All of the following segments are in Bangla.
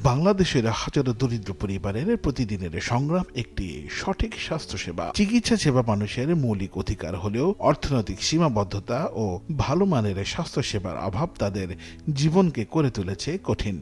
বাংলাদেশের হাজারো দরিদ্র পরিবারের প্রতিদিনের সংগ্রাম একটি সঠিক স্বাস্থ্যসেবা। চিকিৎসা সেবা মানুষের মৌলিক অধিকার হলেও অর্থনৈতিক সীমাবদ্ধতা ও ভালো মানের স্বাস্থ্যসেবার অভাব তাদের জীবনকে করে তুলেছে কঠিন।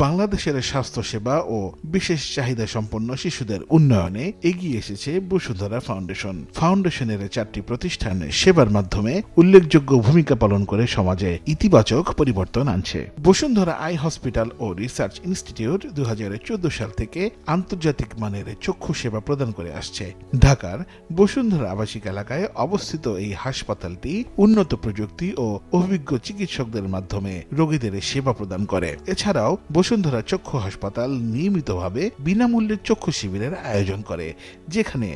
বাংলাদেশের স্বাস্থ্যসেবা ও বিশেষ চাহিদা সম্পন্ন শিশুদের উন্নয়নে এগিয়ে এসেছে বসুন্ধরা ফাউন্ডেশন। ফাউন্ডেশনের 4টি প্রতিষ্ঠান সেবার মাধ্যমে উল্লেখযোগ্য ভূমিকা পালন করে সমাজে ইতিবাচক পরিবর্তন আনছে। বসুন্ধরা আই হসপিটাল ও রিসার্চ ইনস্টিটিউট 2014 সাল থেকে আন্তর্জাতিক মানের চক্ষু সেবা প্রদান করে আসছে। ঢাকার বসুন্ধরা আবাসিক এলাকায় অবস্থিত এই হাসপাতালটি উন্নত প্রযুক্তি ও অভিজ্ঞ চিকিৎসকদের মাধ্যমে রোগীদের সেবা প্রদান করে। এছাড়াও বসুন্ধরা চক্ষু হাসপাতাল নিয়মিতভাবে বিনামূল্যে চক্ষু শিবিরের আয়োজন করে, যেখানে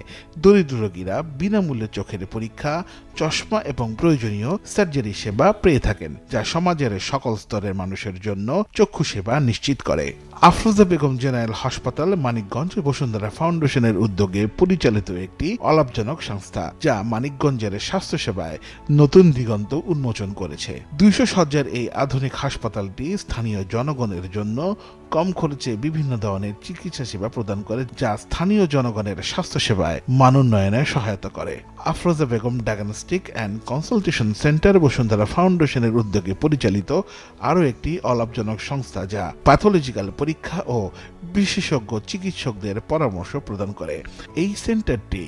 দরিদ্র রোগীরা বিনামূল্যে চোখের পরীক্ষা, চশমা এবং প্রয়োজনীয় সার্জারি সেবা পেয়ে থাকেন, যা সমাজের সকল স্তরের মানুষের জন্য চক্ষু সেবা নিশ্চিত করে। আফরোজা বেগম জেনারেল হাসপাতাল মানিকগঞ্জ বসুন্ধরা ফাউন্ডেশনের উদ্যোগে পরিচালিত একটি অলাভজনক সংস্থা, যা মানিকগঞ্জের স্বাস্থ্যসেবায় নতুন দিগন্ত উন্মোচন করেছে। 200 শয্যার এই আধুনিক হাসপাতালটি স্থানীয় জনগণের জন্য কম খরচে বিভিন্ন ধরনের চিকিৎসা সেবা প্রদান করে, যা স্থানীয় জনগণের স্বাস্থ্যসেবায় মান উন্নয়নে সহায়তা করে। Afroza Begum diagnostic and consultation centre Bashundhara ফাউন্ডেশনের উদ্যোগে পরিচালিত আরও একটি অলাভজনক সংস্থা, যা প্যাথোলজিক্যাল পরীক্ষা ও বিশেষজ্ঞ চিকিৎসকদের পরামর্শ প্রদান করে। এই সেন্টারটি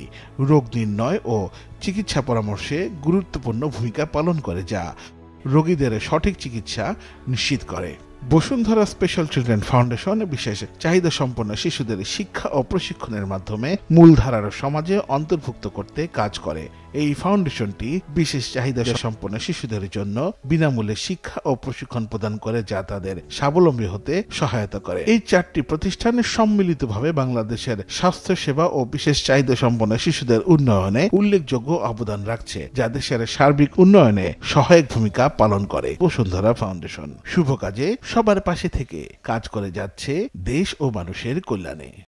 রোগ নির্ণয় ও চিকিৎসা পরামর্শে গুরুত্বপূর্ণ ভূমিকা পালন করে, যা রোগীদের সঠিক চিকিৎসা নিশ্চিত করে। বসুন্ধরা স্পেশাল চিলড্রেন ফাউন্ডেশন বিশেষ চাহিদা সম্পন্ন শিশুদের শিক্ষা ও প্রশিক্ষণের মাধ্যমে মূলধারার সমাজে অন্তর্ভুক্ত করতে কাজ করে। এই ফাউন্ডেশনটি বিশেষ চাহিদা সম্পন্ন শিশুদের জন্য বিনামূল্যে শিক্ষা ও প্রশিক্ষণ প্রদান করে, যা তাদের স্বাবলম্বী হতে সহায়তা করে। এই 4টি প্রতিষ্ঠান সম্মিলিতভাবে বাংলাদেশের স্বাস্থ্য সেবা ও বিশেষ চাহিদা সম্পন্ন শিশুদের উন্নয়নে উল্লেখযোগ্য অবদান রাখছে, যা দেশের সার্বিক উন্নয়নে সহায়ক ভূমিকা পালন করে। বসুন্ধরা ফাউন্ডেশন শুভ কাজে সবার পাশে থেকে কাজ করে যাচ্ছে দেশ ও মানুষের কল্যাণে।